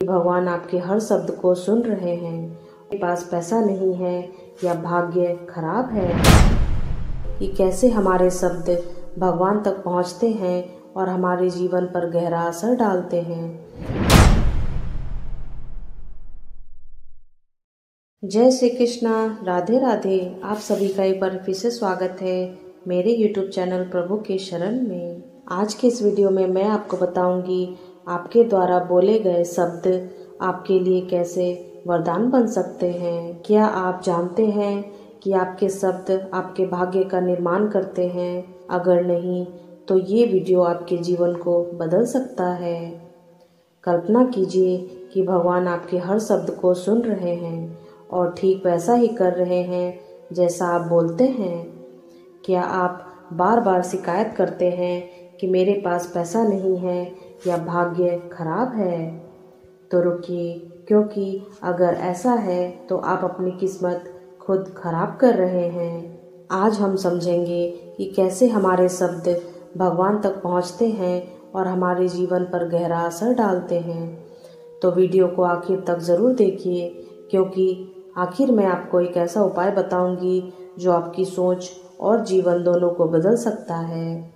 भगवान आपके हर शब्द को सुन रहे हैं। आपके पास पैसा नहीं है या भाग्य खराब है। कि कैसे हमारे शब्द भगवान तक पहुंचते हैं और हमारे जीवन पर गहरा असर डालते हैं। जय श्री कृष्णा, राधे राधे। आप सभी का एक बार फिर से स्वागत है मेरे YouTube चैनल प्रभु के शरण में। आज के इस वीडियो में मैं आपको बताऊंगी आपके द्वारा बोले गए शब्द आपके लिए कैसे वरदान बन सकते हैं। क्या आप जानते हैं कि आपके शब्द आपके भाग्य का निर्माण करते हैं? अगर नहीं तो ये वीडियो आपके जीवन को बदल सकता है। कल्पना कीजिए कि भगवान आपके हर शब्द को सुन रहे हैं और ठीक वैसा ही कर रहे हैं जैसा आप बोलते हैं। क्या आप बार बार शिकायत करते हैं कि मेरे पास पैसा नहीं है या भाग्य खराब है? तो रुकिए, क्योंकि अगर ऐसा है तो आप अपनी किस्मत खुद खराब कर रहे हैं। आज हम समझेंगे कि कैसे हमारे शब्द भगवान तक पहुंचते हैं और हमारे जीवन पर गहरा असर डालते हैं। तो वीडियो को आखिर तक ज़रूर देखिए, क्योंकि आखिर में आपको एक ऐसा उपाय बताऊंगी जो आपकी सोच और जीवन दोनों को बदल सकता है।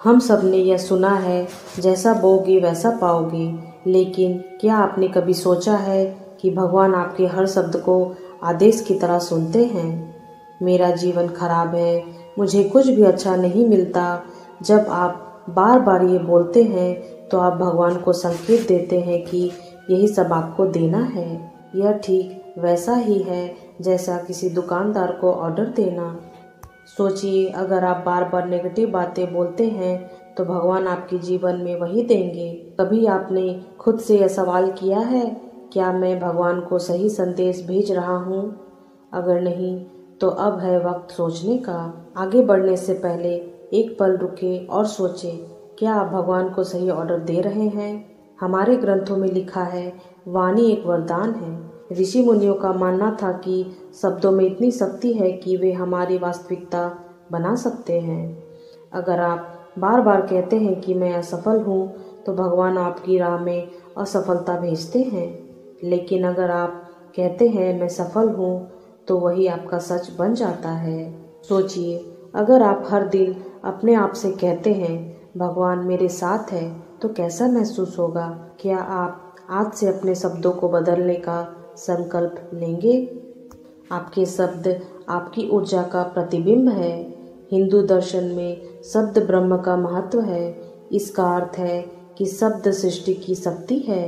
हम सब ने यह सुना है, जैसा बोओगे वैसा पाओगे, लेकिन क्या आपने कभी सोचा है कि भगवान आपके हर शब्द को आदेश की तरह सुनते हैं? मेरा जीवन खराब है, मुझे कुछ भी अच्छा नहीं मिलता। जब आप बार बार ये बोलते हैं तो आप भगवान को संकेत देते हैं कि यही सब आपको देना है। यह ठीक वैसा ही है जैसा किसी दुकानदार को ऑर्डर देना। सोचिए, अगर आप बार बार नेगेटिव बातें बोलते हैं तो भगवान आपके जीवन में वही देंगे। कभी आपने खुद से यह सवाल किया है, क्या मैं भगवान को सही संदेश भेज रहा हूँ? अगर नहीं तो अब है वक्त सोचने का। आगे बढ़ने से पहले एक पल रुके और सोचें, क्या आप भगवान को सही ऑर्डर दे रहे हैं? हमारे ग्रंथों में लिखा है, वाणी एक वरदान है। ऋषि मुनियों का मानना था कि शब्दों में इतनी शक्ति है कि वे हमारी वास्तविकता बना सकते हैं। अगर आप बार बार कहते हैं कि मैं असफल हूँ, तो भगवान आपकी राह में असफलता भेजते हैं। लेकिन अगर आप कहते हैं मैं सफल हूँ, तो वही आपका सच बन जाता है। सोचिए, अगर आप हर दिन अपने आप से कहते हैं भगवान मेरे साथ है, तो कैसा महसूस होगा? क्या आप आज से अपने शब्दों को बदलने का संकल्प लेंगे? आपके शब्द आपकी ऊर्जा का प्रतिबिंब है। हिंदू दर्शन में शब्द ब्रह्म का महत्व है। इसका अर्थ है कि शब्द सृष्टि की शक्ति है।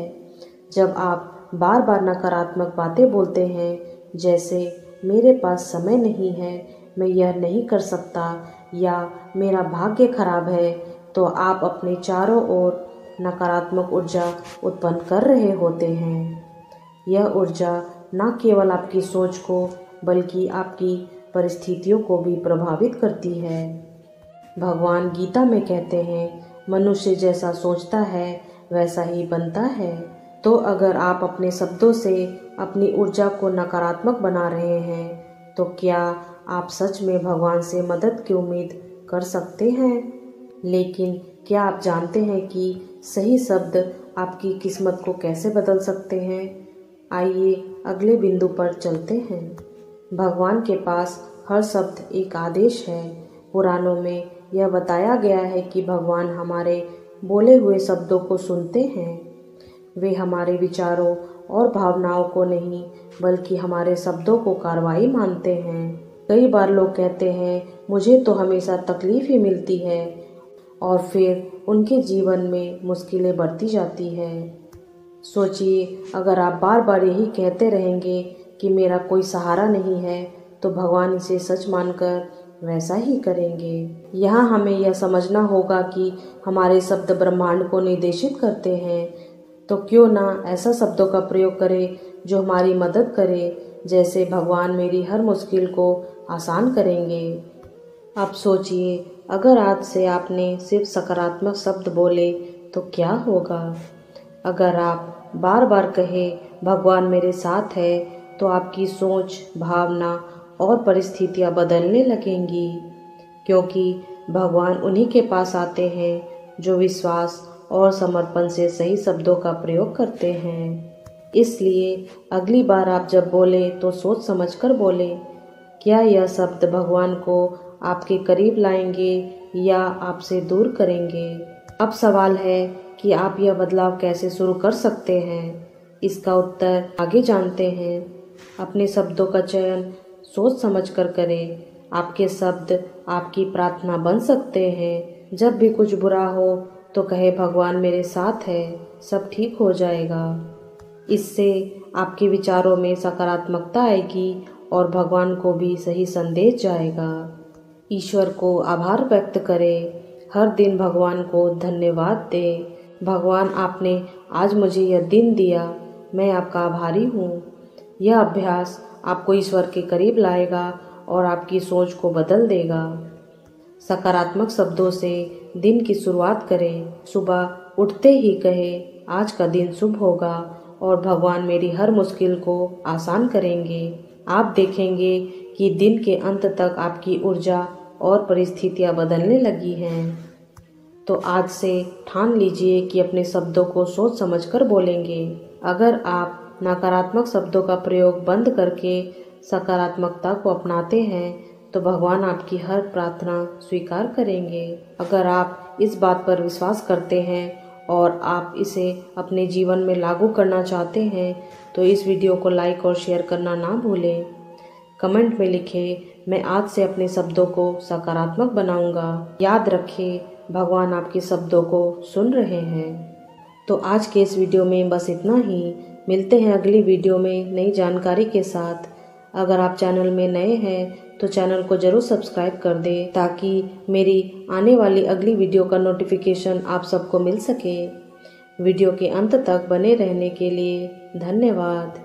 जब आप बार बार नकारात्मक बातें बोलते हैं, जैसे मेरे पास समय नहीं है, मैं यह नहीं कर सकता, या मेरा भाग्य खराब है, तो आप अपने चारों ओर नकारात्मक ऊर्जा उत्पन्न कर रहे होते हैं। यह ऊर्जा न केवल आपकी सोच को बल्कि आपकी परिस्थितियों को भी प्रभावित करती है। भगवान गीता में कहते हैं, मनुष्य जैसा सोचता है वैसा ही बनता है। तो अगर आप अपने शब्दों से अपनी ऊर्जा को नकारात्मक बना रहे हैं, तो क्या आप सच में भगवान से मदद की उम्मीद कर सकते हैं? लेकिन क्या आप जानते हैं कि सही शब्द आपकी किस्मत को कैसे बदल सकते हैं? आइए अगले बिंदु पर चलते हैं। भगवान के पास हर शब्द एक आदेश है। पुराणों में यह बताया गया है कि भगवान हमारे बोले हुए शब्दों को सुनते हैं। वे हमारे विचारों और भावनाओं को नहीं, बल्कि हमारे शब्दों को कार्रवाई मानते हैं। कई बार लोग कहते हैं, मुझे तो हमेशा तकलीफ ही मिलती है, और फिर उनके जीवन में मुश्किलें बढ़ती जाती है। सोचिए, अगर आप बार बार यही कहते रहेंगे कि मेरा कोई सहारा नहीं है, तो भगवान इसे सच मानकर वैसा ही करेंगे। यहाँ हमें यह समझना होगा कि हमारे शब्द ब्रह्मांड को निर्देशित करते हैं। तो क्यों ना ऐसा शब्दों का प्रयोग करें जो हमारी मदद करे, जैसे भगवान मेरी हर मुश्किल को आसान करेंगे। अब सोचिए, अगर आज से आपने सिर्फ सकारात्मक शब्द बोले तो क्या होगा? अगर आप बार बार कहे भगवान मेरे साथ है, तो आपकी सोच, भावना और परिस्थितियां बदलने लगेंगी, क्योंकि भगवान उन्हीं के पास आते हैं जो विश्वास और समर्पण से सही शब्दों का प्रयोग करते हैं। इसलिए अगली बार आप जब बोले तो सोच समझकर बोले। क्या यह शब्द भगवान को आपके करीब लाएंगे या आपसे दूर करेंगे? अब सवाल है कि आप यह बदलाव कैसे शुरू कर सकते हैं। इसका उत्तर आगे जानते हैं। अपने शब्दों का चयन सोच समझकर करें। आपके शब्द आपकी प्रार्थना बन सकते हैं। जब भी कुछ बुरा हो तो कहे, भगवान मेरे साथ है, सब ठीक हो जाएगा। इससे आपके विचारों में सकारात्मकता आएगी और भगवान को भी सही संदेश जाएगा। ईश्वर को आभार व्यक्त करें। हर दिन भगवान को धन्यवाद दें। भगवान, आपने आज मुझे यह दिन दिया, मैं आपका आभारी हूँ। यह अभ्यास आपको ईश्वर के करीब लाएगा और आपकी सोच को बदल देगा। सकारात्मक शब्दों से दिन की शुरुआत करें। सुबह उठते ही कहें, आज का दिन शुभ होगा और भगवान मेरी हर मुश्किल को आसान करेंगे। आप देखेंगे कि दिन के अंत तक आपकी ऊर्जा और परिस्थितियां बदलने लगी हैं। तो आज से ठान लीजिए कि अपने शब्दों को सोच समझकर बोलेंगे। अगर आप नकारात्मक शब्दों का प्रयोग बंद करके सकारात्मकता को अपनाते हैं तो भगवान आपकी हर प्रार्थना स्वीकार करेंगे। अगर आप इस बात पर विश्वास करते हैं और आप इसे अपने जीवन में लागू करना चाहते हैं तो इस वीडियो को लाइक और शेयर करना ना भूलें। कमेंट में लिखें, मैं आज से अपने शब्दों को सकारात्मक बनाऊंगा। याद रखें, भगवान आपके शब्दों को सुन रहे हैं। तो आज के इस वीडियो में बस इतना ही। मिलते हैं अगली वीडियो में नई जानकारी के साथ। अगर आप चैनल में नए हैं तो चैनल को जरूर सब्सक्राइब कर दें ताकि मेरी आने वाली अगली वीडियो का नोटिफिकेशन आप सबको मिल सके। वीडियो के अंत तक बने रहने के लिए धन्यवाद।